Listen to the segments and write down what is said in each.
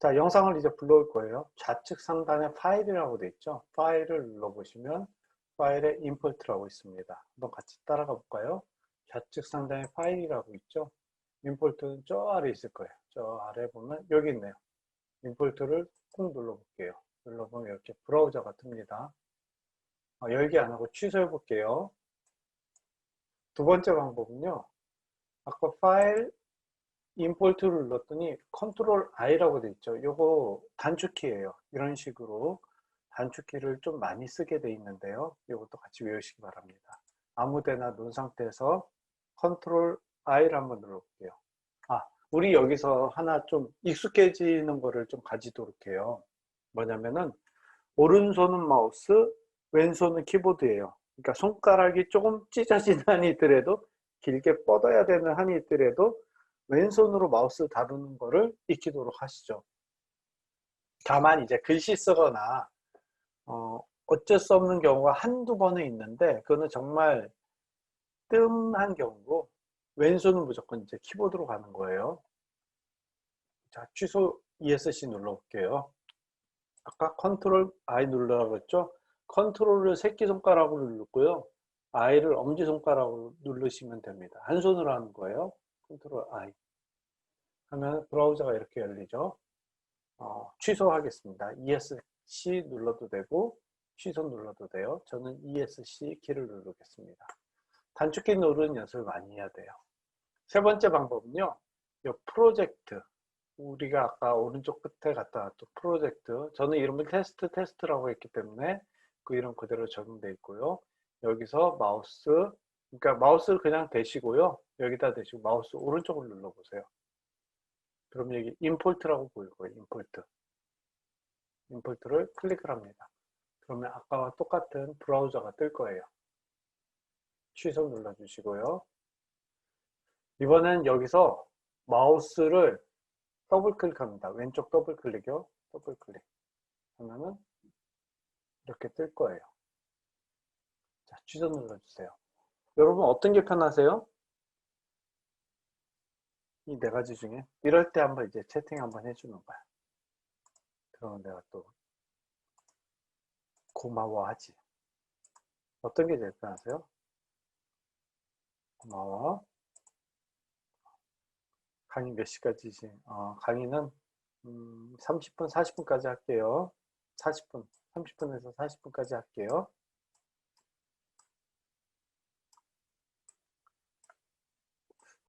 자, 영상을 이제 불러올 거예요. 좌측 상단에 파일이라고 되어 있죠. 파일을 눌러보시면 파일에 임포트라고 있습니다. 한번 같이 따라가 볼까요? 좌측 상단에 파일이라고 있죠. 임포트는 저 아래 있을 거예요. 저 아래 보면 여기 있네요. 임포트를 꾹 눌러볼게요. 눌러보면 이렇게 브라우저가 뜹니다. 열기 안 하고 취소해 볼게요. 두 번째 방법은요. 아까 파일 임포트를 눌렀더니 컨트롤 I라고 되어 있죠. 요거 단축키예요. 이런 식으로 단축키를 좀 많이 쓰게 되어 있는데요. 이것도 같이 외우시기 바랍니다. 아무데나 놓은 상태에서 컨트롤 I를 한번 눌러볼게요. 우리 여기서 하나 좀 익숙해지는 거를 좀 가지도록 해요. 뭐냐면은 오른손은 마우스, 왼손은 키보드예요. 그러니까 손가락이 조금 찢어진 한이 있더라도, 길게 뻗어야 되는 한이 있더라도 왼손으로 마우스 다루는 거를 익히도록 하시죠. 다만 이제 글씨 쓰거나 어쩔 수 없는 경우가 한두 번은 있는데, 그거는 정말 뜸한 경우고, 왼손은 무조건 이제 키보드로 가는 거예요. 자, 취소 ESC 눌러볼게요. 아까 컨트롤 I 누르라고 했죠? 컨트롤을 새끼손가락으로 누르고요. I를 엄지손가락으로 누르시면 됩니다. 한 손으로 하는 거예요. 컨트롤 I 하면 브라우저가 이렇게 열리죠. 취소하겠습니다. ESC 눌러도 되고 취소 눌러도 돼요. 저는 ESC 키를 누르겠습니다. 단축키 누르는 연습을 많이 해야 돼요. 세 번째 방법은요. 이 프로젝트, 우리가 아까 오른쪽 끝에 갖다 놨던 프로젝트, 저는 이름을 테스트라고 했기 때문에 그 이름 그대로 적용되어 있고요. 여기서 마우스, 그러니까 마우스를 그냥 대시고요. 여기다 대시고 마우스 오른쪽을 눌러보세요. 그럼 여기 임포트라고 보일 거예요. 임포트를 클릭을 합니다. 그러면 아까와 똑같은 브라우저가 뜰 거예요. 취소 눌러주시고요. 이번엔 여기서 마우스를 더블 클릭합니다. 왼쪽 더블 클릭이요. 더블 클릭 하면은 이렇게 뜰 거예요. 자, 취소 눌러주세요. 여러분 어떤 게 편하세요? 이 네 가지 중에 이럴 때 한번 이제 채팅 한번 해주는 거야. 그러면 내가 또 고마워하지. 어떤 게 제일 편하세요? 고마워. 강의 몇 시까지지? 강의는 30분, 40분까지 할게요. 40분, 30분에서 40분까지 할게요.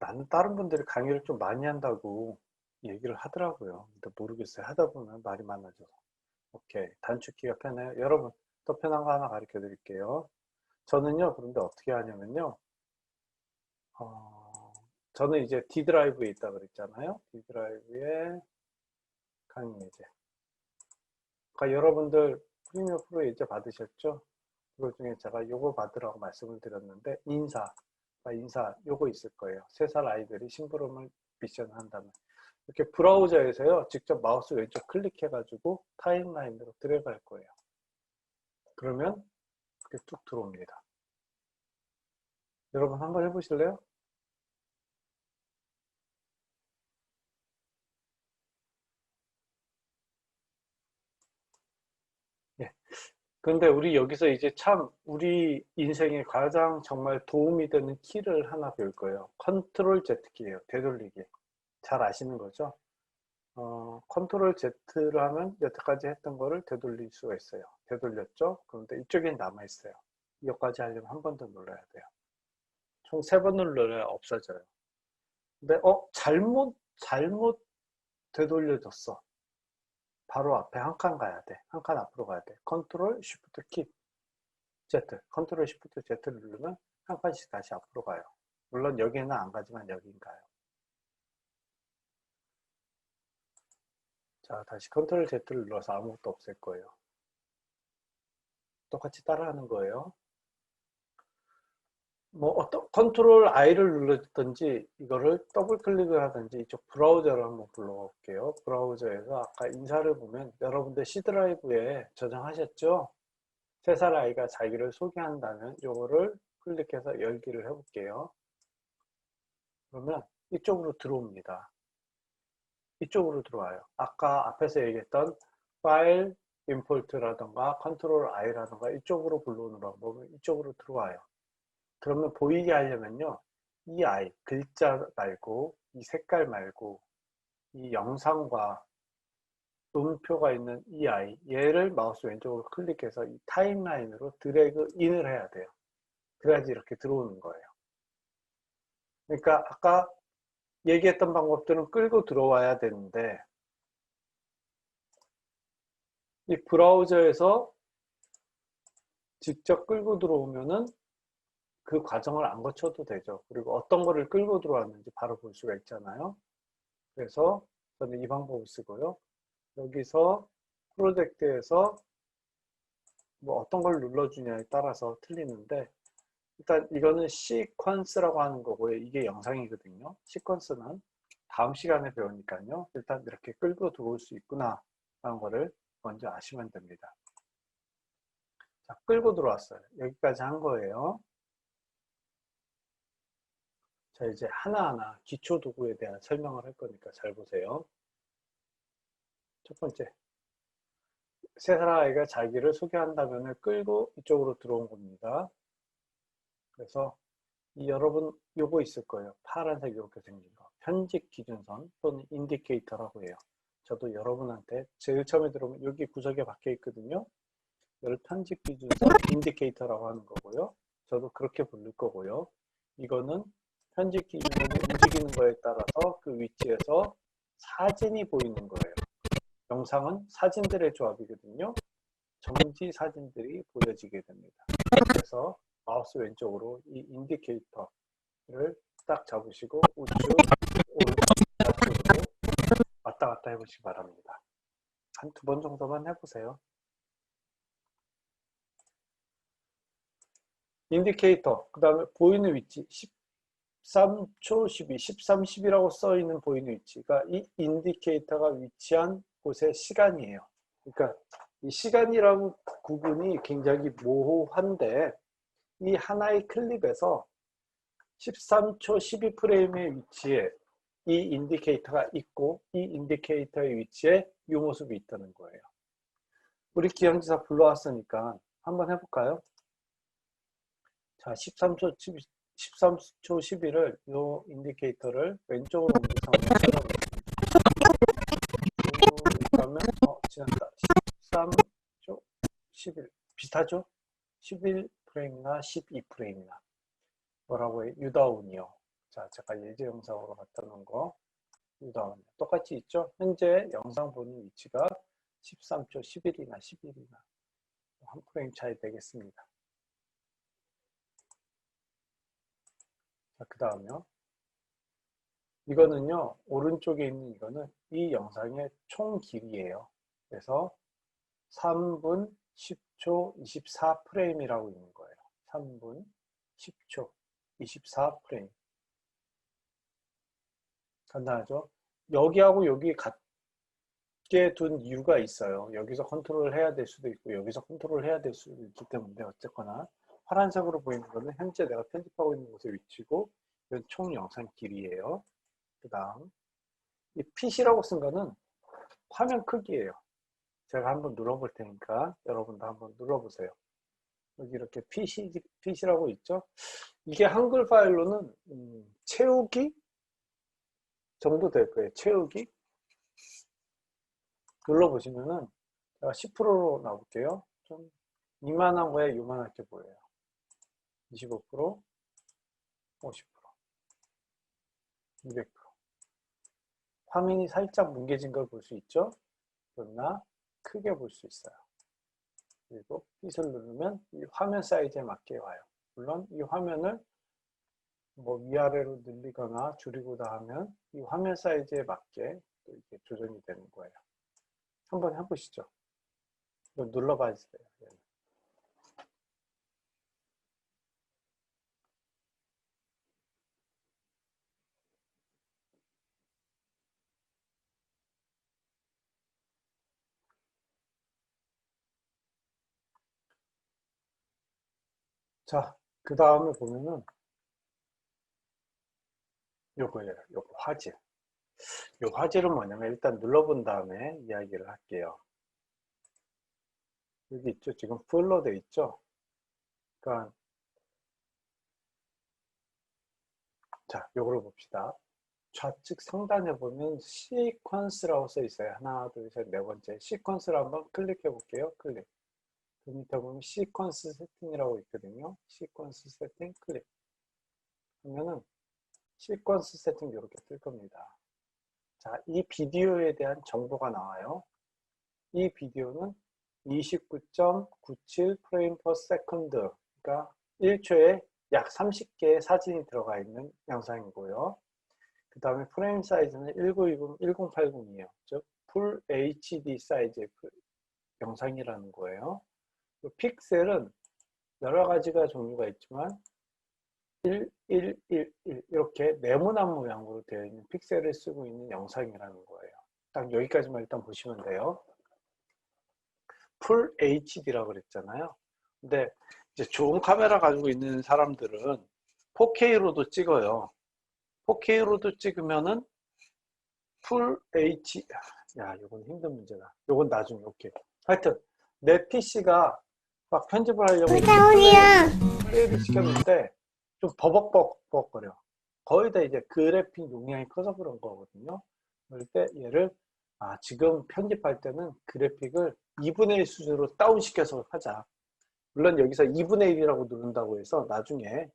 나는 다른 분들이 강의를 좀 많이 한다고 얘기를 하더라고요. 근데 모르겠어요. 하다 보면 말이 많아져서. 오케이. 단축키가 편해요. 여러분, 또 편한 거 하나 가르쳐 드릴게요. 저는요, 그런데 어떻게 하냐면요. 저는 이제 D 드라이브에 있다 그랬잖아요. D 드라이브에 강의 예제. 그러니까 여러분들 프리미어 프로 예제 받으셨죠? 그거 중에 제가 요거 받으라고 말씀을 드렸는데, 인사 요거 있을 거예요. 3살 아이들이 심부름을 미션 한다면. 이렇게 브라우저에서요, 직접 마우스 왼쪽 클릭해가지고 타임라인으로 들어갈 거예요. 그러면 이렇게 툭 들어옵니다. 여러분 한번 해보실래요? 예. 그런데 우리 여기서 이제 참 우리 인생에 가장 정말 도움이 되는 키를 하나 배울 거예요. 컨트롤 Z 키예요. 되돌리기. 잘 아시는 거죠? 컨트롤 Z를 하면 여태까지 했던 거를 되돌릴 수가 있어요. 되돌렸죠? 그런데 이쪽엔 남아 있어요. 이거까지 하려면 한 번 더 눌러야 돼요. 총 3번 눌러야 없어져요. 근데 잘못 되돌려졌어. 바로 앞에 한 칸 가야 돼. 한 칸 앞으로 가야 돼. 컨트롤 쉬프트 키 Z, 컨트롤 쉬프트 Z를 누르면 한 칸씩 다시 앞으로 가요. 물론 여기는 안 가지만 여긴 가요. 자, 다시 컨트롤 Z를 눌러서 아무것도 없앨 거예요. 똑같이 따라하는 거예요. 뭐 어떤 컨트롤 I를 눌렀든지 이거를 더블 클릭을 하든지 이쪽 브라우저를 한번 불러볼게요. 브라우저에서 아까 인사를 보면 여러분들 C 드라이브에 저장하셨죠? 3살 아이가 자기를 소개한다면 이거를 클릭해서 열기를 해볼게요. 그러면 이쪽으로 들어옵니다. 이쪽으로 들어와요. 아까 앞에서 얘기했던 파일 임포트라던가 컨트롤 I라던가 이쪽으로 불러오는 방법은 이쪽으로 들어와요. 그러면 보이게 하려면요, 이 I 글자 말고 이 색깔 말고 이 영상과 음표가 있는 이 I 얘를 마우스 왼쪽으로 클릭해서 이 타임라인으로 드래그 인을 해야 돼요. 그래야지 이렇게 들어오는 거예요. 그러니까 아까 얘기했던 방법들은 끌고 들어와야 되는데 이 브라우저에서 직접 끌고 들어오면은 그 과정을 안 거쳐도 되죠. 그리고 어떤 거를 끌고 들어왔는지 바로 볼 수가 있잖아요. 그래서 저는 이 방법을 쓰고요. 여기서 프로젝트에서 뭐 어떤 걸 눌러주냐에 따라서 틀리는데 일단 이거는 시퀀스라고 하는 거고요. 이게 영상이거든요. 시퀀스는 다음 시간에 배우니까요. 일단 이렇게 끌고 들어올 수 있구나 라는 거를 먼저 아시면 됩니다. 자, 끌고 들어왔어요. 여기까지 한 거예요. 자, 이제 하나하나 기초 도구에 대한 설명을 할 거니까 잘 보세요. 첫 번째, 세 사람아이가 자기를 소개한다면 끌고 이쪽으로 들어온 겁니다. 그래서 여러분 요거 있을 거예요. 파란색 이렇게 생긴 거. 편집 기준선 또는 인디케이터라고 해요. 저도 여러분한테 제일 처음에 들어오면 여기 구석에 박혀 있거든요. 이걸 편집 기준선 인디케이터라고 하는 거고요. 저도 그렇게 부를 거고요. 이거는 편집 기준선이 움직이는 거에 따라서 그 위치에서 사진이 보이는 거예요. 영상은 사진들의 조합이거든요. 정지 사진들이 보여지게 됩니다. 그래서 마우스 왼쪽으로 이 인디케이터를 딱 잡으시고 우측, 오른쪽, 좌측으로 왔다 갔다 해보시기 바랍니다. 한 두 번 정도만 해보세요. 인디케이터, 그 다음에 보이는 위치 13초 12, 13, 10이라고 써있는 보이는 위치가 이 인디케이터가 위치한 곳의 시간이에요. 그러니까 이 시간이라는 구분이 굉장히 모호한데 이 하나의 클립에서 13초 12프레임의 위치에 이 인디케이터가 있고 이 인디케이터의 위치에 이 모습이 있다는 거예요. 우리 기형지사 불러왔으니까 한번 해볼까요? 자, 13초 11을 이 인디케이터를 왼쪽으로 옮겨서 그러면 지났다. 13초 11 비슷하죠? 11프레임이나 12프레임이나 뭐라고 해? 유다운이요. 자, 제가 예제 영상으로 갖다 놓은 거 유다운 똑같이 있죠? 현재 영상 보는 위치가 13초 11이나 11이나 한 프레임 차이 되겠습니다. 자, 그 다음요. 이거는요, 오른쪽에 있는 이거는 이 영상의 총 길이에요. 그래서 3분 10초 24프레임이라고 있는 거예요. 3분 10초 24프레임. 간단하죠? 여기하고 여기 같게 둔 이유가 있어요. 여기서 컨트롤을 해야 될 수도 있고 여기서 컨트롤을 해야 될 수도 있기 때문에 어쨌거나 파란색으로 보이는 거는 현재 내가 편집하고 있는 곳의 위치고 이건 총 영상 길이에요. 그 다음 이 핏이라고 쓴 거는 화면 크기예요. 제가 한번 눌러볼 테니까 여러분도 한번 눌러보세요. 여기 이렇게 핏이라고 있죠? 이게 한글 파일로는 채우기 정도 될 거예요. 채우기 눌러보시면은 제가 10%로 나올게요. 좀 이만한 거에 요만하게 보여요. 25%, 50%, 200%. 화면이 살짝 뭉개진 걸 볼 수 있죠? 그러나 크게 볼 수 있어요. 그리고 핏을 누르면 이 화면 사이즈에 맞게 와요. 물론 이 화면을 뭐 위아래로 늘리거나 줄이고다 하면 이 화면 사이즈에 맞게 또 이렇게 조정이 되는 거예요. 한번 해보시죠. 이거 눌러봐 주세요. 자, 그 다음에 보면은 요거예요. 요거 화질. 이 화질은 뭐냐면 일단 눌러본 다음에 이야기를 할게요. 여기 있죠. 지금 풀로 돼 있죠. 그러니까 자, 요거를 봅시다. 좌측 상단에 보면 시퀀스라고 써 있어요. 하나, 둘, 셋, 네 번째. 시퀀스를 한번 클릭해 볼게요. 클릭. 그 밑에 보면 시퀀스 세팅이라고 있거든요. 시퀀스 세팅 클릭. 하면은 시퀀스 세팅 이렇게 뜰 겁니다. 자, 이 비디오에 대한 정보가 나와요. 이 비디오는 29.97 프레임 퍼 세컨드, 그러니까 1초에 약 30개의 사진이 들어가 있는 영상이고요. 그 다음에 프레임 사이즈는 1920, 1080이에요. 즉, 풀 HD 사이즈의 영상이라는 거예요. 픽셀은 여러 가지가 종류가 있지만 1111 이렇게 네모난 모양으로 되어 있는 픽셀을 쓰고 있는 영상이라는 거예요. 딱 여기까지만 일단 보시면 돼요. 풀 HD라고 그랬잖아요. 근데 이제 좋은 카메라 가지고 있는 사람들은 4K로도 찍어요. 4K로도 찍으면은 풀 H, 야, 이건 힘든 문제다. 이건 나중에, 오케이. 하여튼, 내 PC가 막 편집을 하려고 플레이를 시켰는데, 좀 버벅버벅거려. 거의 다 이제 그래픽 용량이 커서 그런 거거든요. 그럴 때 얘를, 지금 편집할 때는 그래픽을 2분의 1 수준으로 다운시켜서 하자. 물론 여기서 2분의 1이라고 누른다고 해서 나중에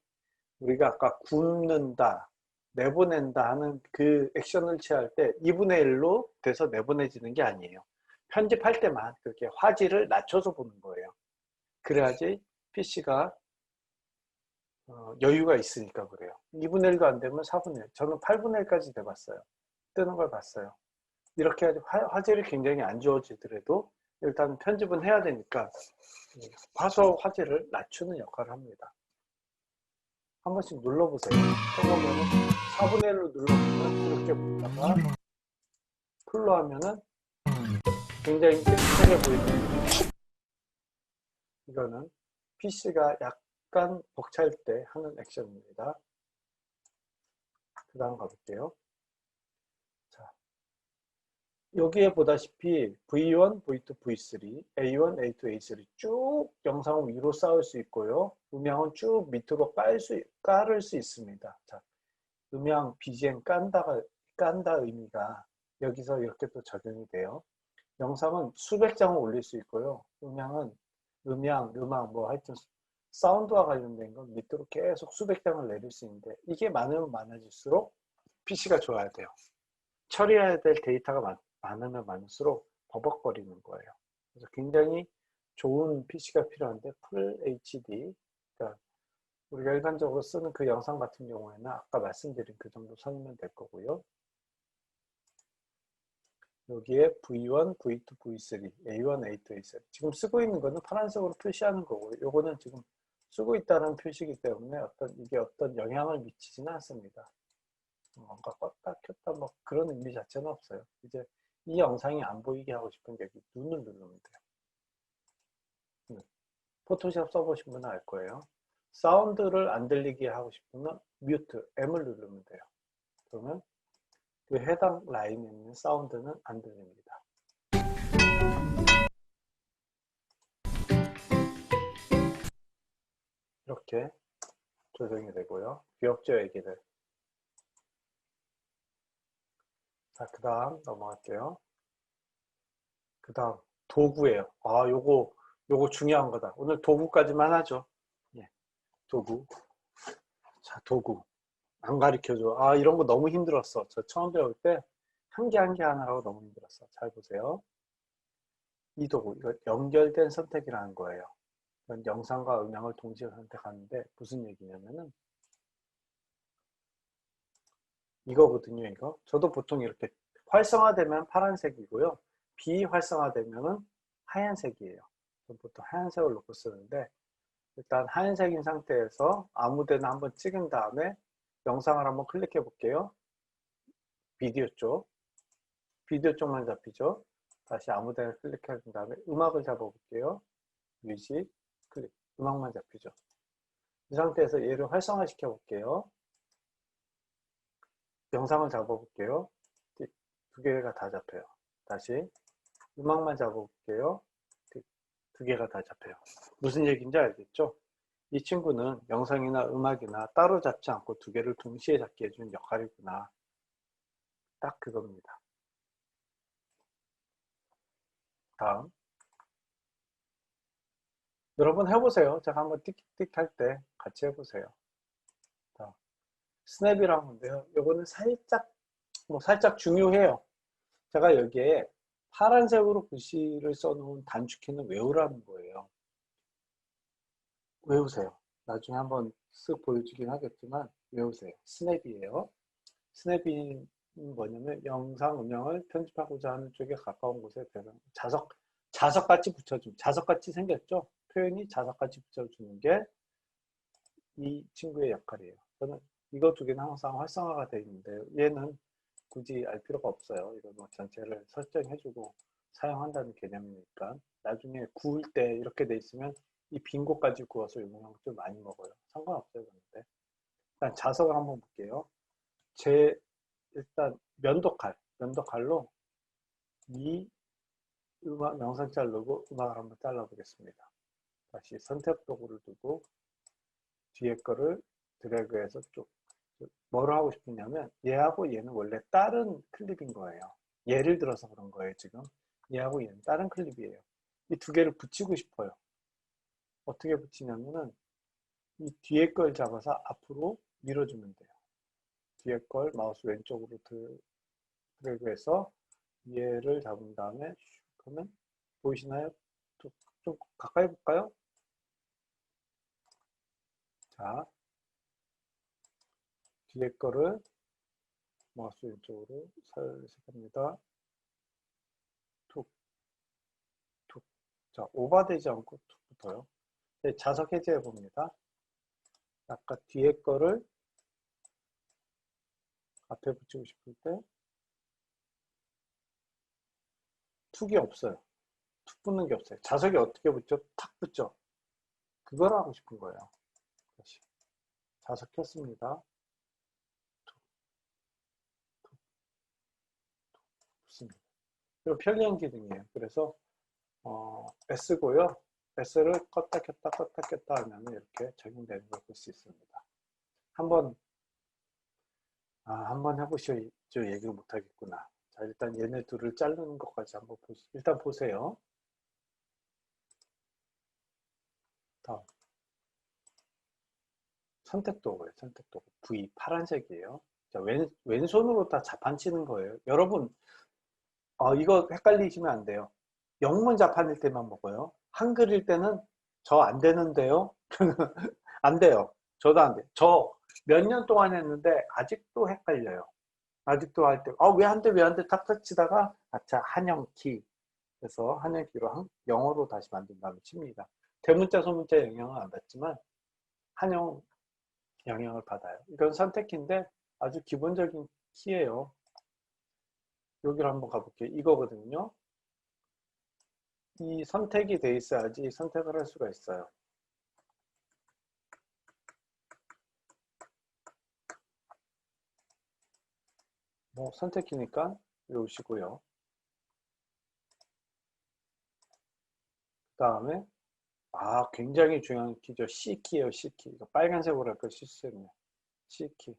우리가 아까 굽는다, 내보낸다 하는 그 액션을 취할 때 2분의 1로 돼서 내보내지는 게 아니에요. 편집할 때만 그렇게 화질을 낮춰서 보는 거예요. 그래야지 PC가 여유가 있으니까 그래요. 2분의 1도 안 되면 4분의 1. 저는 8분의 1까지 돼봤어요. 뜨는 걸 봤어요. 이렇게 해야지 화질이 굉장히 안 좋아지더라도 일단 편집은 해야 되니까 봐서 화질을 낮추는 역할을 합니다. 한 번씩 눌러보세요. 해보면은 4분의 1로 눌러보면 이렇게 보다가 풀로 하면은 굉장히 깨끗하게 보이는, 이거는 PC가 약간 벅찰 때 하는 액션입니다. 그 다음 가볼게요. 자, 여기에 보다시피 V1, V2, V3, A1, A2, A3 쭉 영상을 위로 쌓을 수 있고요. 음향은 쭉 밑으로 깔을 수 있습니다. 자, 음향 BGM 깐다 의미가 여기서 이렇게 또 적용이 돼요. 영상은 수백 장을 올릴 수 있고요. 음향은 음악 뭐 하여튼 사운드와 관련된 건 밑으로 계속 수백 장을 내릴 수 있는데 이게 많으면 많아질수록 PC가 좋아야 돼요. 처리해야 될 데이터가 많으면 많을수록 버벅거리는 거예요. 그래서 굉장히 좋은 PC가 필요한데 풀 HD, 그러니까 우리가 일반적으로 쓰는 그 영상 같은 경우에는 아까 말씀드린 그 정도 선이면 될 거고요. 여기에 V1, V2, V3, A1, A2, A3 지금 쓰고 있는 거는 파란색으로 표시하는 거고 요거는 지금 쓰고 있다는 표시이기 때문에 이게 어떤 영향을 미치지는 않습니다. 뭔가 껐다 켰다 뭐 그런 의미 자체는 없어요. 이제 이 영상이 안 보이게 하고 싶은 게 여기 눈을 누르면 돼요. 포토샵 써보신 분은 알 거예요. 사운드를 안 들리게 하고 싶으면 뮤트, M을 누르면 돼요. 그러면 그 해당 라인에 있는 사운드는 안 들립니다. 이렇게 조정이 되고요. 귀엽죠, 애기들. 자, 그 다음 넘어갈게요. 그 다음 도구예요. 요거 중요한 거다. 오늘 도구까지만 하죠. 예, 도구. 자, 도구. 안 가르쳐줘. 이런 거 너무 힘들었어. 저 처음 배울 때 한 개 한 개 하느라고 너무 힘들었어. 잘 보세요. 이 도구, 이거 연결된 선택이라는 거예요. 이건 영상과 음향을 동시에 선택하는데 무슨 얘기냐면은 이거거든요, 이거. 저도 보통 이렇게 활성화되면 파란색이고요. 비활성화되면은 하얀색이에요. 보통 하얀색을 놓고 쓰는데 일단 하얀색인 상태에서 아무 데나 한번 찍은 다음에 영상을 한번 클릭해 볼게요. 비디오 쪽. 비디오 쪽만 잡히죠. 다시 아무 데나 클릭해 준 다음에 음악을 잡아 볼게요. 뮤직, 클릭. 음악만 잡히죠. 이 상태에서 얘를 활성화 시켜 볼게요. 영상을 잡아 볼게요. 두 개가 다 잡혀요. 다시 음악만 잡아볼게요. 두 개가 다 잡혀요. 무슨 얘기인지 알겠죠? 이 친구는 영상이나 음악이나 따로 잡지 않고 두 개를 동시에 잡게 해주는 역할이구나. 딱 그겁니다. 다음. 여러분 해보세요. 제가 한번 띡띡 할 때 같이 해보세요. 자, 스냅이라고 하는데요. 요거는 살짝 중요해요. 제가 여기에 파란색으로 글씨를 써놓은 단축키는 외우라는 거예요. 외우세요. 나중에 한번 쓱 보여주긴 하겠지만 외우세요. 스냅이에요. 스냅이 뭐냐면 영상 음영을 편집하고자 하는 쪽에 가까운 곳에 자석같이 붙여주면 자석같이 생겼죠. 표현이 자석같이 붙여주는 게 이 친구의 역할이에요. 저는 이거 두 개는 항상 활성화가 되어 있는데 얘는 굳이 알 필요가 없어요. 이거 뭐 전체를 설정해주고 사용한다는 개념이니까 나중에 구울 때 이렇게 돼 있으면 이 빈 곳까지 구워서 영향을 좀 많이 먹어요. 상관없어요. 그런데 일단 자석을 한번 볼게요. 일단 면도칼로 이 음악 영상 자르고 음악을 한번 잘라 보겠습니다. 다시 선택 도구를 두고 뒤에 거를 드래그해서 뭐를 하고 싶으냐면 얘하고 얘는 원래 다른 클립인 거예요. 예를 들어서 그런 거예요. 지금 얘하고 얘는 다른 클립이에요. 이 두 개를 붙이고 싶어요. 어떻게 붙이냐면은 이 뒤에 걸 잡아서 앞으로 밀어주면 돼요. 뒤에 걸 마우스 왼쪽으로 드래그해서 얘를 잡은 다음에 그러면 보이시나요? 좀 가까이 볼까요? 자, 뒤에 거를 마우스 왼쪽으로 살색합니다. 툭, 툭. 자, 오버되지 않고 툭 붙어요. 네, 자석 해제해 봅니다. 아까 뒤에 거를 앞에 붙이고 싶을 때 툭이 없어요. 툭 붙는 게 없어요. 자석이 어떻게 붙죠? 탁 붙죠. 그걸 하고 싶은 거예요. 다시 자석 켰습니다. 툭, 툭, 툭 붙습니다. 그리고 편리한 기능이에요. 그래서 S고요. S를 껐다 켰다 하면 이렇게 적용되는 걸 볼 수 있습니다. 한번 해보시죠. 얘기를 못하겠구나. 자, 일단 얘네 둘을 자르는 것까지 한번 일단 보세요. 다음. 선택도구예요. 선택도구. V 파란색이에요. 자, 왼손으로 다 자판 치는 거예요. 여러분, 이거 헷갈리시면 안 돼요. 영문 자판일 때만 먹어요. 한글일 때는 저 안 되는데요. 안 돼요. 저도 안 돼요. 저 몇 년 동안 했는데 아직도 헷갈려요. 아직도 할 때, 왜 안 돼, 왜 안 돼, 탁탁 치다가, 아차, 한영키. 그래서 한영키로 영어로 다시 만든 다음에 칩니다. 대문자, 소문자 영향은 안 받지만, 한영 영향을 받아요. 이건 선택키인데 아주 기본적인 키예요. 여기로 한번 가볼게요. 이거거든요. 이 선택이 돼 있어야지 선택을 할 수가 있어요. 뭐 선택키니까 이러시고요. 그 다음에 굉장히 중요한 키죠. C키예요. C키. 이거 빨간색으로 할까 C키는. C키.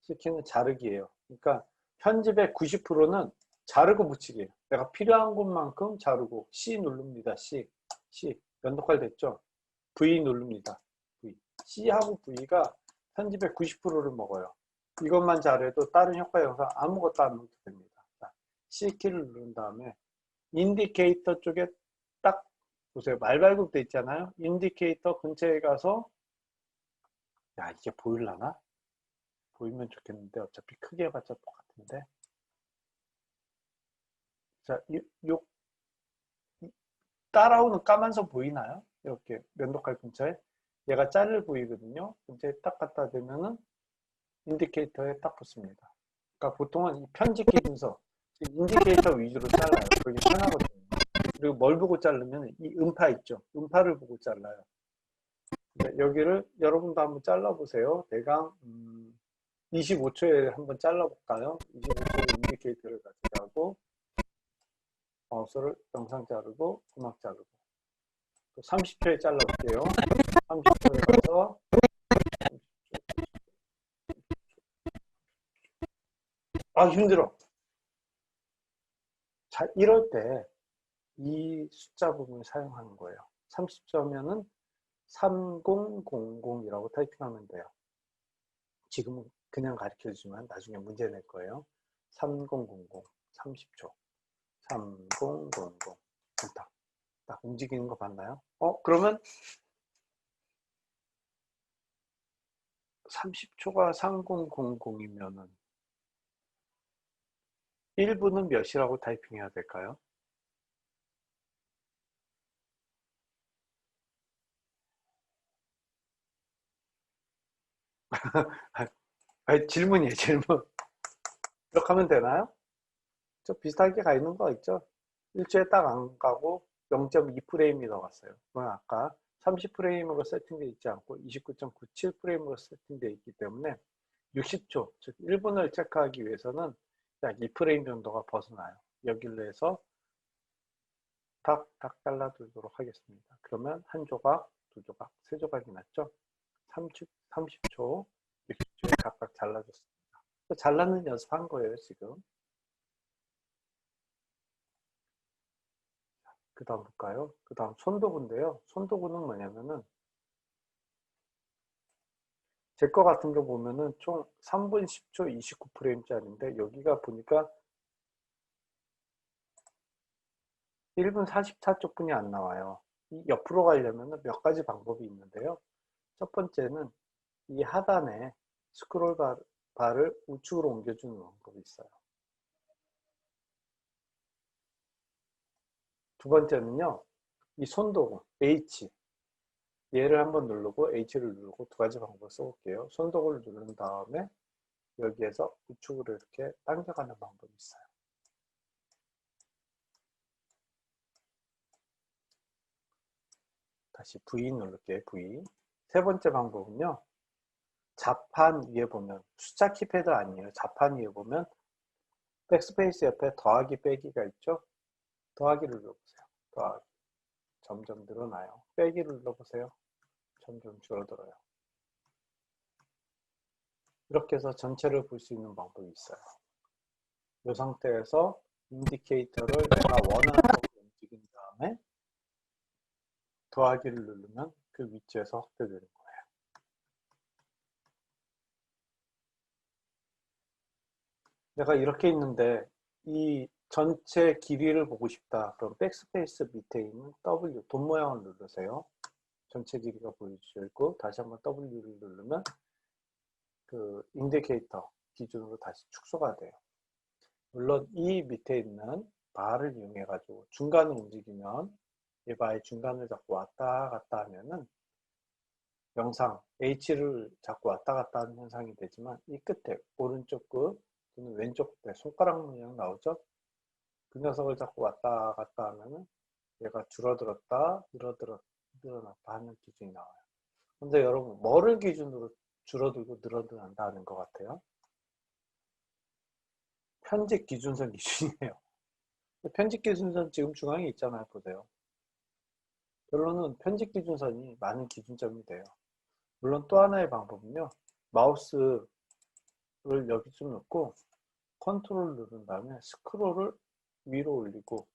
C키는 자르기예요. 그러니까 편집의 90%는 자르고 붙이기예요. 내가 필요한 곳만큼 자르고 C 누릅니다. C. 면도칼 됐죠? V 누릅니다. V. C하고 V가 편집의 90%를 먹어요. 이것만 잘해도 다른 효과 영상 아무것도 안 넣어도 됩니다. 자, C키를 누른 다음에 인디케이터 쪽에 딱 보세요. 말발굽 돼 있잖아요. 인디케이터 근처에 가서 이게 보일라나? 보이면 좋겠는데 어차피 크게 해봤자 똑같은데. 자, 따라오는 까만 선 보이나요? 이렇게 면도칼 근처에 얘가 자를 부위거든요. 근처에 딱 갖다 대면은 인디케이터에 딱 붙습니다. 그러니까 보통은 이 편집기 순서 인디케이터 위주로 잘라요. 그게 편하거든요. 그리고 뭘 보고 자르면 이 음파 있죠. 음파를 보고 잘라요. 여기를 여러분도 한번 잘라보세요. 대강 25초에 한번 잘라볼까요? 25초에 인디케이터를 가져다가 하고 마우스를 영상 자르고 음악 자르고 또 30초에 잘라볼게요. 30초에 가서 아 힘들어. 자, 이럴 때 이 숫자 부분을 사용하는 거예요. 30초면은 3000이라고 타이핑하면 돼요. 지금은 그냥 가르쳐 주지만 나중에 문제 낼 거예요. 3000, 30초. 3000. 딱 움직이는 거 봤나요? 그러면 30초가 3000이면은 1분은 몇이라고 타이핑해야 될까요? 질문이에요, 질문. 이렇게 하면 되나요? 좀 비슷하게 가 있는 거 있죠? 일주에 딱 안 가고 0.2프레임이 나왔어요. 그건 아까 30프레임으로 세팅되어 있지 않고 29.97프레임으로 세팅되어 있기 때문에 60초, 즉 1분을 체크하기 위해서는 약 2프레임 정도가 벗어나요. 여기로 해서 탁탁 잘라두도록 하겠습니다. 그러면 한 조각, 두 조각, 세 조각이 났죠? 30초, 60초에 각각 잘라줬습니다. 잘라는 연습한 거예요, 지금. 그 다음 볼까요? 그 다음 손도구인데요. 손도구는 뭐냐면은 제 거 같은 거 보면은 총 3분 10초 29프레임짜리인데 여기가 보니까 1분 44초뿐이 안 나와요. 이 옆으로 가려면 몇 가지 방법이 있는데요. 첫 번째는 이 하단에 스크롤 바를 우측으로 옮겨주는 방법이 있어요. 두 번째는요. 이 손도구 H 얘를 한번 누르고 H를 누르고 두 가지 방법을 써볼게요. 손도구를 누른 다음에 여기에서 우측으로 이렇게 당겨가는 방법이 있어요. 다시 V 누를게요. V. 세 번째 방법은요. 자판 위에 보면 숫자 키패드 아니에요. 자판 위에 보면 백스페이스 옆에 더하기 빼기가 있죠. 더하기를 눌러보세요. 더하기. 점점 늘어나요. 빼기를 눌러보세요. 점점 줄어들어요. 이렇게 해서 전체를 볼 수 있는 방법이 있어요. 이 상태에서 인디케이터를 내가 원하는 쪽으로 움직인 다음에 더하기를 누르면 그 위치에서 확대되는 거예요. 내가 이렇게 있는데 이 전체 길이를 보고 싶다. 그럼 백스페이스 밑에 있는 W, 돈 모양을 누르세요. 전체 길이가 보여지고 있고 다시 한번 W를 누르면 그 인디케이터 기준으로 다시 축소가 돼요. 물론 이 밑에 있는 바를 이용해 가지고 중간을 움직이면 이 바의 중간을 잡고 왔다 갔다 하면은 영상 H를 잡고 왔다 갔다 하는 현상이 되지만 이 끝에 오른쪽 끝 또는 왼쪽 끝에 손가락 모양 나오죠? 그 녀석을 잡고 왔다 갔다 하면은 얘가 줄어들었다 늘어났다 하는 기준이 나와요. 근데 여러분 뭐를 기준으로 줄어들고 늘어난다 하는 것 같아요? 편집 기준선 기준이에요. 편집 기준선 지금 중앙에 있잖아요. 보세요. 결론은 편집 기준선이 많은 기준점이 돼요. 물론 또 하나의 방법은요. 마우스를 여기쯤 놓고 컨트롤 누른 다음에 스크롤을 위로 올리고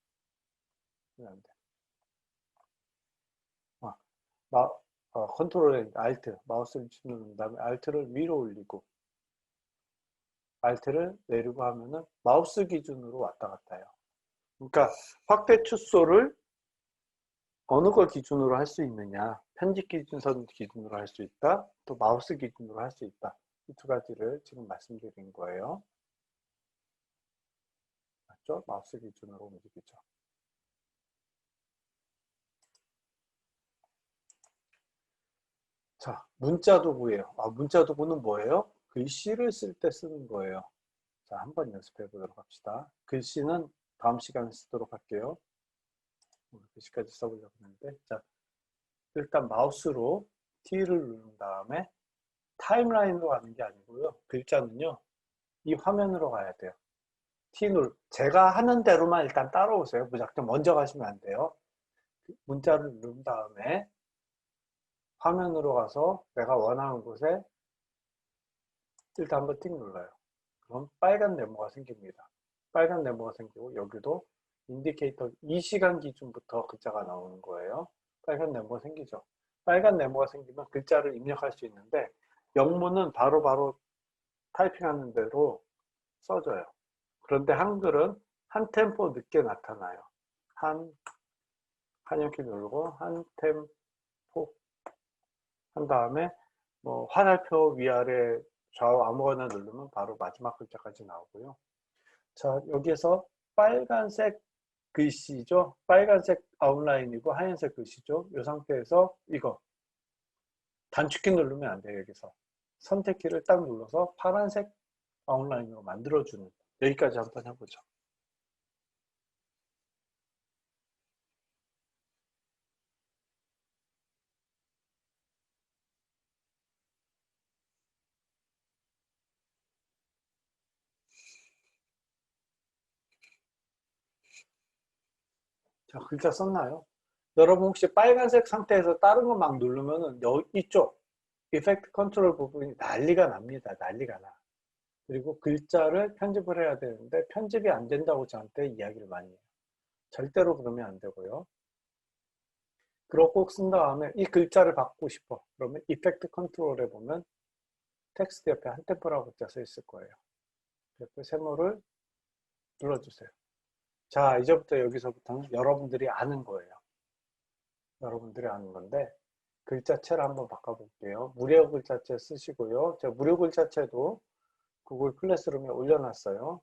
안 돼. 컨트롤 알트 마우스를 누른 다음에 알트를 위로 올리고 알트를 내리고 하면은 마우스 기준으로 왔다 갔다 해요. 그러니까 확대 축소를 어느 걸 기준으로 할 수 있느냐, 편집 기준선 기준으로 할 수 있다, 또 마우스 기준으로 할 수 있다. 이 두 가지를 지금 말씀드린 거예요. 맞죠? 마우스 기준으로 움직이죠. 자, 문자 도구예요. 문자 도구는 뭐예요? 글씨를 쓸 때 쓰는 거예요. 자, 한번 연습해 보도록 합시다. 글씨는 다음 시간에 쓰도록 할게요. 글씨까지 써보려고 했는데, 자, 일단 마우스로 T를 누른 다음에 타임라인으로 가는 게 아니고요. 글자는요, 이 화면으로 가야 돼요. 제가 하는 대로만 일단 따라오세요. 무작정 먼저 가시면 안 돼요. 문자를 누른 다음에 화면으로 가서 내가 원하는 곳에 일단 한번 틱 눌러요. 그럼 빨간 네모가 생깁니다. 빨간 네모가 생기고 여기도 인디케이터 이 시간 기준부터 글자가 나오는 거예요. 빨간 네모가 생기죠. 빨간 네모가 생기면 글자를 입력할 수 있는데 영문은 바로바로 타이핑하는 대로 써져요. 그런데 한글은 한 템포 늦게 나타나요. 한영키 누르고 한 템포 한 다음에 뭐 화살표 위아래 좌우 아무거나 누르면 바로 마지막 글자까지 나오고요. 자, 여기에서 빨간색 글씨죠. 빨간색 아웃라인이고 하얀색 글씨죠. 이 상태에서 이거 단축키 누르면 안 돼요. 여기서 선택키를 딱 눌러서 파란색 아웃라인으로 만들어주는, 여기까지 한번 해보죠. 자, 글자 썼나요? 여러분 혹시 빨간색 상태에서 다른 거 막 누르면은 이쪽 이펙트 컨트롤 부분이 난리가 납니다. 난리가 나. 그리고 글자를 편집을 해야 되는데 편집이 안 된다고 저한테 이야기를 많이 해요. 절대로 그러면 안 되고요. 그리고 꼭 쓴 다음에 이 글자를 바꾸고 싶어. 그러면 이펙트 컨트롤에 보면 텍스트 옆에 한 템포라고 글자 써 있을 거예요. 옆에 세모를 눌러주세요. 자, 이제부터 여기서부터는 여러분들이 아는 거예요. 여러분들이 아는 건데 글자체를 한번 바꿔볼게요. 무료 글자체 쓰시고요. 제가 무료 글자체도 구글 클래스룸에 올려놨어요.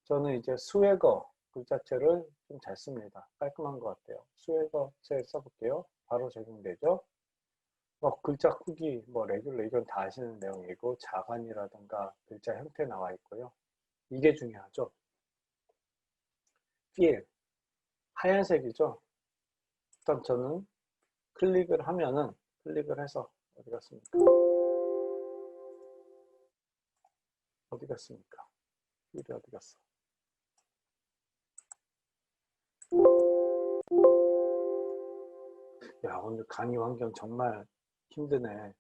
저는 이제 스웨거 글자체를 좀 잘 씁니다. 깔끔한 것 같아요. 스웨거체 써볼게요. 바로 적용되죠. 글자 크기, 레귤러 이건 다 아시는 내용이고 자간이라든가 글자 형태 나와 있고요. 이게 중요하죠. 필 하얀색이죠. 일단 저는 클릭을 해서 어디 갔습니까? 어디 갔습니까? 필이 어디 갔어? 야, 오늘 강의 환경 정말 힘드네.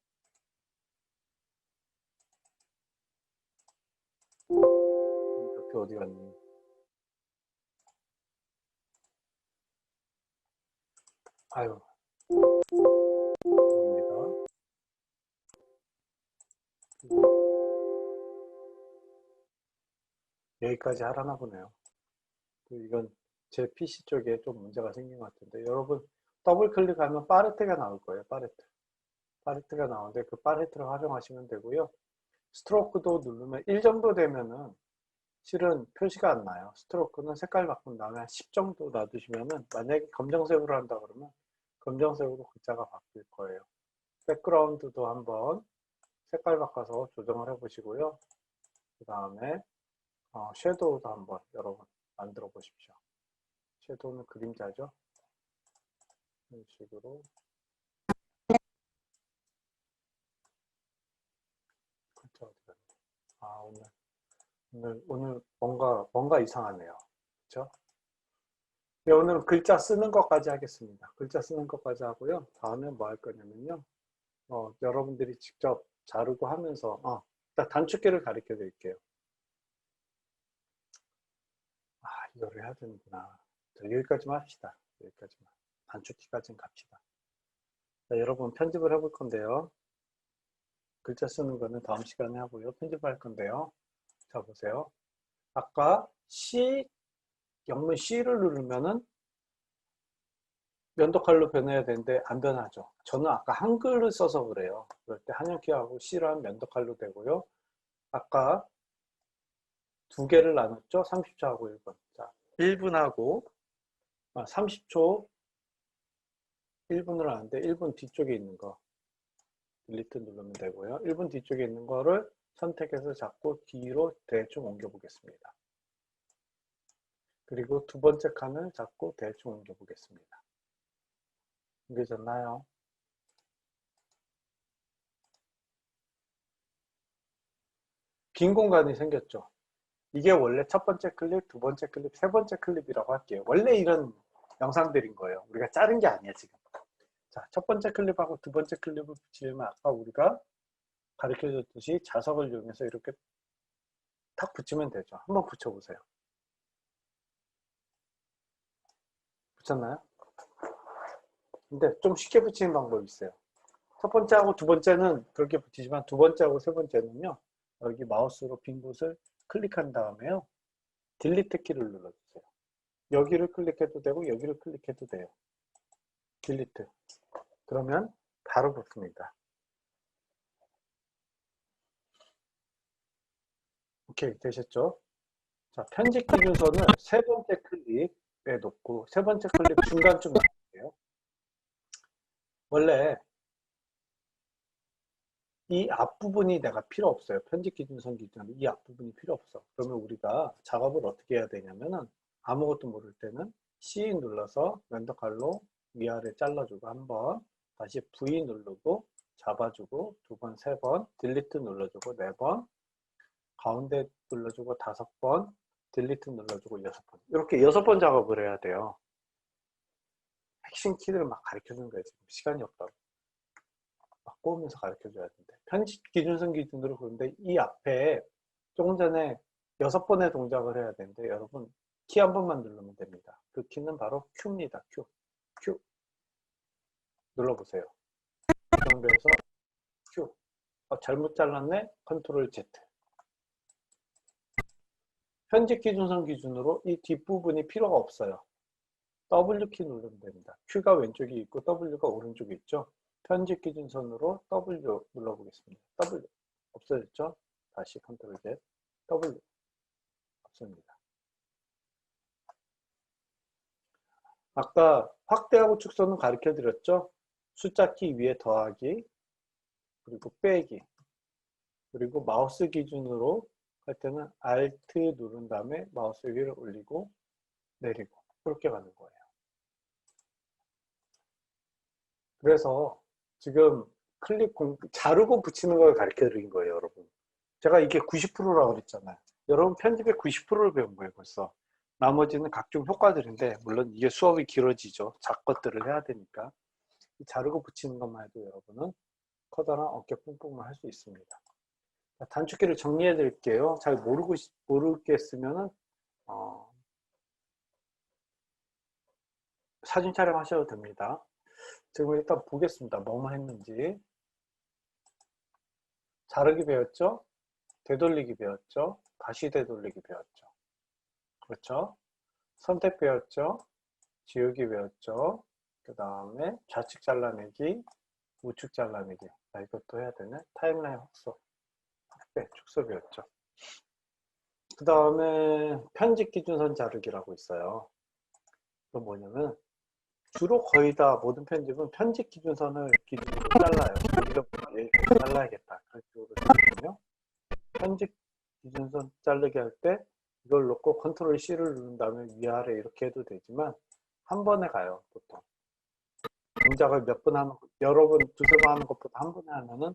이렇게 어디 갔니? 아유, 죄송합니다. 여기까지 하라나 보네요. 이건 제 PC 쪽에 좀 문제가 생긴 것 같은데 여러분 더블 클릭하면 파레트가 나올 거예요. 파레트가 나오는데 그 파레트를 활용하시면 되고요. 스트로크도 누르면 1 정도 되면은 실은 표시가 안 나요. 스트로크는 색깔 바꾼 다음에 한 10 정도 놔두시면은 만약에 검정색으로 한다 그러면 검정색으로 글자가 바뀔 거예요. 백그라운드도 한번 색깔 바꿔서 조정을 해 보시고요. 그 다음에 섀도우도 한번 여러분 만들어 보십시오. 섀도우는 그림자죠. 이런 식으로 글자 어디 갔나? 오늘 뭔가 이상하네요. 그렇죠? 네, 오늘 글자 쓰는 것까지 하겠습니다. 글자 쓰는 것까지 하고요. 다음에 뭐 할 거냐면요. 여러분들이 직접 자르고 하면서 일단 단축키를 가르쳐 드릴게요. 이거를 해야 되는구나. 자, 여기까지만 합시다. 여기까지만. 단축키까지는 갑시다. 자, 여러분 편집을 해볼 건데요. 글자 쓰는 거는 다음 시간에 하고요. 편집할 건데요. 자, 보세요. 아까 영문 C를 누르면은 면도칼로 변해야 되는데 안 변하죠. 저는 아까 한글을 써서 그래요. 그럴 때 한영키하고 C로 하면 면도칼로 되고요. 아까 두 개를 나눴죠. 30초하고 1분. 자, 1분하고 30초 1분으로 하는데 1분 뒤쪽에 있는 거 딜리트 누르면 되고요. 1분 뒤쪽에 있는 거를 선택해서 잡고 뒤로 대충 옮겨 보겠습니다. 그리고 두 번째 칸을 잡고 대충 옮겨 보겠습니다. 옮겨졌나요? 빈 공간이 생겼죠. 이게 원래 첫 번째 클립, 두 번째 클립, 세 번째 클립이라고 할게요. 원래 이런 영상들인 거예요. 우리가 자른 게 아니야, 지금. 자, 첫 번째 클립하고 두 번째 클립을 붙이려면 아까 우리가 가르쳐 줬듯이 자석을 이용해서 이렇게 탁 붙이면 되죠. 한번 붙여보세요. 붙였나요? 근데 좀 쉽게 붙이는 방법이 있어요. 첫 번째하고 두 번째는 그렇게 붙이지만 두 번째하고 세 번째는요. 여기 마우스로 빈 곳을 클릭한 다음에요. 딜리트 키를 눌러주세요. 여기를 클릭해도 되고 여기를 클릭해도 돼요. 딜리트. 그러면 바로 붙습니다. 오케이, 되셨죠? 자, 편집 기준선을 세 번째 클립에 놓고 세 번째 클립 중간쯤 놔볼게요. 원래 이 앞부분이 내가 필요 없어요. 편집 기준선 기준으로 이 앞부분이 필요 없어. 그러면 우리가 작업을 어떻게 해야 되냐면은 아무것도 모를 때는 C 눌러서 렌더 칼로 위아래 잘라주고 한 번, 다시 V 누르고 잡아주고 두 번, 세 번, 딜리트 눌러주고 네 번, 가운데 눌러주고 다섯 번, 딜리트 눌러주고 여섯 번. 이렇게 여섯 번 작업을 해야 돼요. 핵심 키를 막 가르쳐 주는 거예요. 지금 시간이 없다고. 막 꼬으면서 가르쳐 줘야 되는데. 편집 기준선 기준으로 그런데 이 앞에 조금 전에 여섯 번의 동작을 해야 되는데 여러분 키 한 번만 누르면 됩니다. 그 키는 바로 Q입니다. Q. Q. 눌러보세요. 이 정도에서 Q. 잘못 잘랐네. 컨트롤 Z. 편집 기준선 기준으로 이 뒷부분이 필요가 없어요. W키 누르면 됩니다. Q가 왼쪽에 있고 W가 오른쪽에 있죠. 편집 기준선으로 W 눌러보겠습니다. W. 없어졌죠? 다시 컨트롤 Z. W. 없습니다. 아까 확대하고 축소는 가르쳐 드렸죠? 숫자 키 위에 더하기, 그리고 빼기, 그리고 마우스 기준으로 할 때는 Alt 누른 다음에 마우스 위를 올리고 내리고 그렇게 가는 거예요. 그래서 지금 자르고 붙이는 걸 가르쳐 드린 거예요, 여러분. 제가 이게 90%라고 그랬잖아요. 여러분 편집의 90%를 배운 거예요, 벌써. 나머지는 각종 효과들인데, 물론 이게 수업이 길어지죠. 작것들을 해야 되니까. 자르고 붙이는 것만 해도 여러분은 커다란 어깨 뿜뿜을 할 수 있습니다. 단축키를 정리해 드릴게요. 잘 모르겠으면은, 사진 촬영하셔도 됩니다. 지금 일단 보겠습니다. 뭐만 했는지. 자르기 배웠죠? 되돌리기 배웠죠? 다시 되돌리기 배웠죠? 그렇죠? 선택 배웠죠? 지우기 배웠죠? 그 다음에 좌측 잘라내기, 우측 잘라내기. 이것도 해야 되네. 타임라인 확소, 확대, 축소 배웠죠? 그 다음에 편집 기준선 자르기라고 있어요. 그건 뭐냐면 주로 거의 다 모든 편집은 편집 기준선을 기준으로 잘라요. 여기서 잘라야겠다. 그런 식으로 잘라요. 편집 기준선 자르기 할 때 이걸 놓고 컨트롤 C를 누른 다음에 위아래 이렇게 해도 되지만 한 번에 가요, 보통. 동작을 몇 번 하는, 여러 번, 두세 번 하는 것보다 한 번에 하면은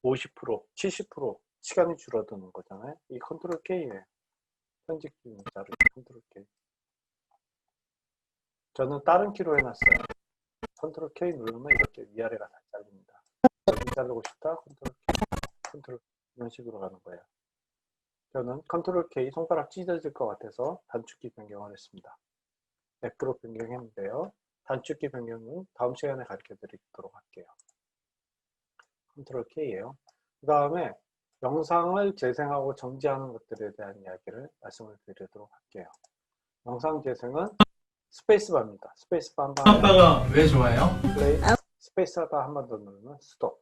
50%, 70% 시간이 줄어드는 거잖아요. 이 컨트롤 K예요. 편집 기준 자르기 컨트롤 K. 저는 다른 키로 해놨어요. 컨트롤 K 누르면 이렇게 위아래가 다 잘립니다. 여기 자르고 싶다, 컨트롤 K, 컨트롤 이런 식으로 가는 거예요. 저는 컨트롤 K 손가락 찢어질 것 같아서 단축키 변경을 했습니다. 100% 변경했는데요. 단축키 변경은 다음 시간에 가르쳐 드리도록 할게요. 컨트롤 K예요. 그 다음에 영상을 재생하고 정지하는 것들에 대한 이야기를 말씀을 드리도록 할게요. 영상 재생은 스페이스바입니다. 스페이스바 한 번. 아빠가 왜 좋아요? 플레이. 스페이스바 한 번 더 누르면 스톱.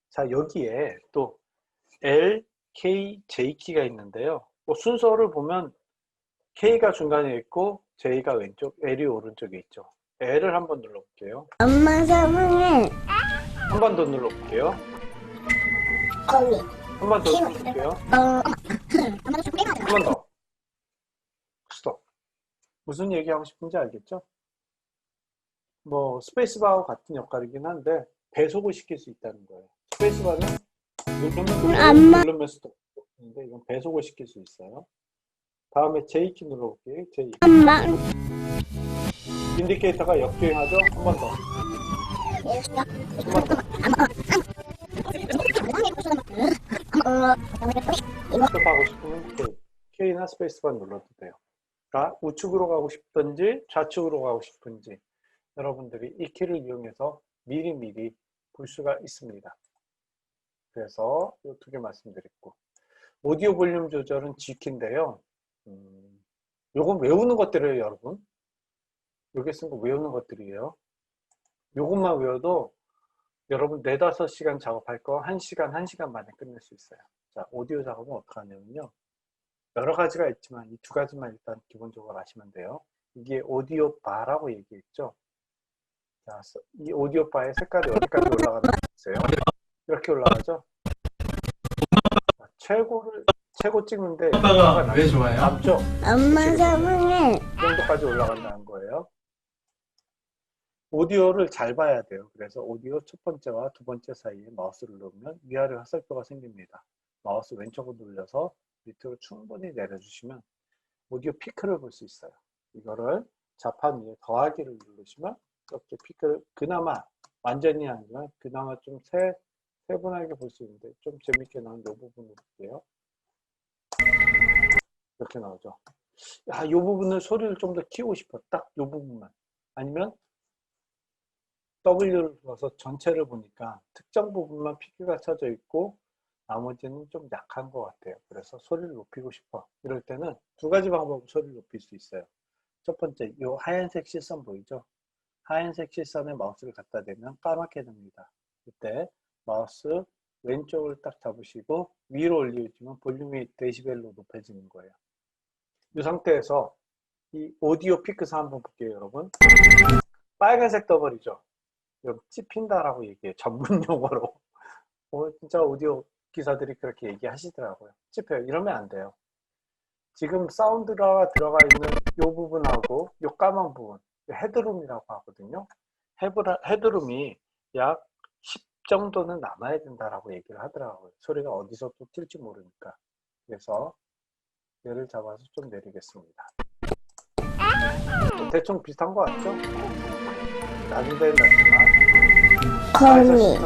자, 여기에 또 L, K, J 키가 있는데요. 뭐 순서를 보면 K가 중간에 있고 J가 왼쪽, L이 오른쪽에 있죠. L을 한번 눌러볼게요. 엄마 사랑해. 한 번 더 눌러볼게요. 거미. 한 번 더 눌러볼게요. 한 번 더. 스톱. 무슨 얘기하고 싶은지 알겠죠? 뭐 스페이스바와 같은 역할이긴 한데 배속을 시킬 수 있다는 거예요. 스페이스바는 누르면 엄마. 누르면 스톱. 근데 이건 배속을 시킬 수 있어요. 다음에 J키 눌러볼게요. J. 엄마. 인디케이터가 역주행하죠? 한 번 더. 연습하고 싶으면 K. K나 스페이스바 눌러도 돼요. 그러니까 우측으로 가고 싶든지 좌측으로 가고 싶은지 여러분들이 이 키를 이용해서 미리미리 볼 수가 있습니다. 그래서 이 두 개 말씀드렸고, 오디오 볼륨 조절은 G키인데요. 요건 외우는 것들이에요, 여러분. 여기 쓴 거 외우는 것들이에요. 요것만 외워도 여러분 4, 5시간 작업할 거 1시간, 1시간 만에 끝낼 수 있어요. 자, 오디오 작업은 어떻게 하냐면요. 여러 가지가 있지만 이 두 가지만 일단 기본적으로 아시면 돼요. 이게 오디오 바라고 얘기했죠. 자, 이 오디오 바의 색깔이 어디까지 올라가는지 보세요. 이렇게 올라가죠. 자, 최고 찍는데 아빠가 왜 좋아요? 남죠. 엄마 사랑해. 이 정도까지 올라간다는 거예요. 오디오를 잘 봐야 돼요. 그래서 오디오 첫 번째와 두 번째 사이에 마우스를 누르면 위아래 화살표가 생깁니다. 마우스 왼쪽으로 눌려서 밑으로 충분히 내려주시면 오디오 피크를 볼 수 있어요. 이거를 자판 위에 더하기를 누르시면 이렇게 피크를 그나마 완전히 아니지만 그나마 좀 세분하게 볼 수 있는데 좀 재밌게 나온 이 부분을 볼게요. 이렇게 나오죠. 야, 이 부분을 소리를 좀 더 키우고 싶어. 딱 이 부분만. 아니면 W를 눌러서 전체를 보니까 특정 부분만 피크가 쳐져 있고 나머지는 좀 약한 것 같아요. 그래서 소리를 높이고 싶어. 이럴 때는 두 가지 방법으로 소리를 높일 수 있어요. 첫 번째, 이 하얀색 실선 보이죠? 하얀색 실선에 마우스를 갖다 대면 까맣게 됩니다. 이때 마우스 왼쪽을 딱 잡으시고 위로 올려주면 볼륨이 데시벨로 높아지는 거예요. 이 상태에서 이 오디오 피크사 한번 볼게요, 여러분. 빨간색 더블이죠. 이거 찝힌다라고 얘기해요. 전문 용어로. 진짜 오디오 기사들이 그렇게 얘기하시더라고요. 찝혀요. 이러면 안 돼요. 지금 사운드가 들어가 있는 이 부분하고 이 까만 부분, 헤드룸이라고 하거든요. 헤드룸이 약 10 정도는 남아야 된다라고 얘기를 하더라고요. 소리가 어디서 또 튈지 모르니까. 그래서 얘를 잡아서 좀 내리겠습니다. 대충 비슷한 것 같죠? 낮은 데는 낮지만 거미.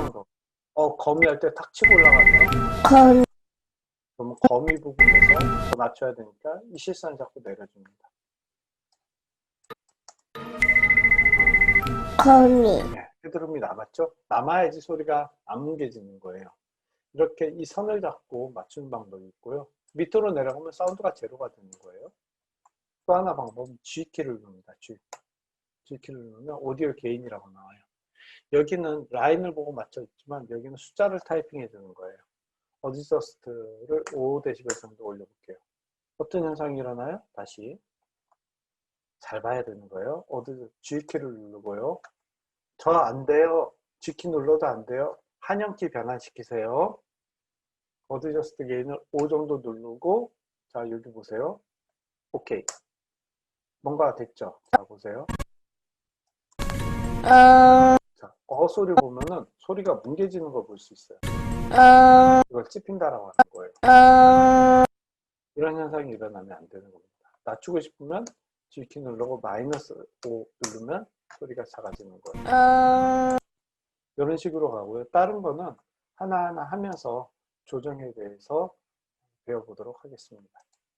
거미 할 때 탁 치고 올라가네요. 거미. 그러면 거미 부분에서 더 낮춰야 되니까 이 실선 잡고 내려줍니다. 거미. 네, 헤드룸이 남았죠? 남아야지 소리가 안 뭉개지는 거예요. 이렇게 이 선을 잡고 맞추는 방법이 있고요. 밑으로 내려가면 사운드가 제로가 되는 거예요. 또 하나 방법은 G키를 누릅니다. G키를 누르면 오디오 게인이라고 나와요. 여기는 라인을 보고 맞춰 있지만 여기는 숫자를 타이핑해 주는 거예요. 어드저스트를 5dB 정도 올려볼게요. 어떤 현상이 일어나요? 다시 잘 봐야 되는 거예요. G키를 누르고요. 저 안 돼요. G키 눌러도 안 돼요. 한영키 변환시키세요. 어드저스트 게인을 5 정도 누르고, 자, 여기 보세요. 오케이. 뭔가 됐죠? 자, 보세요. 자, 소리 보면은 소리가 뭉개지는 걸 볼 수 있어요. 이걸 찝힌다라고 하는 거예요. 이런 현상이 일어나면 안 되는 겁니다. 낮추고 싶으면 G키 누르고 마이너스 5 누르면 소리가 작아지는 거예요. 이런 식으로 가고요. 다른 거는 하나하나 하면서 조정에 대해서 배워보도록 하겠습니다.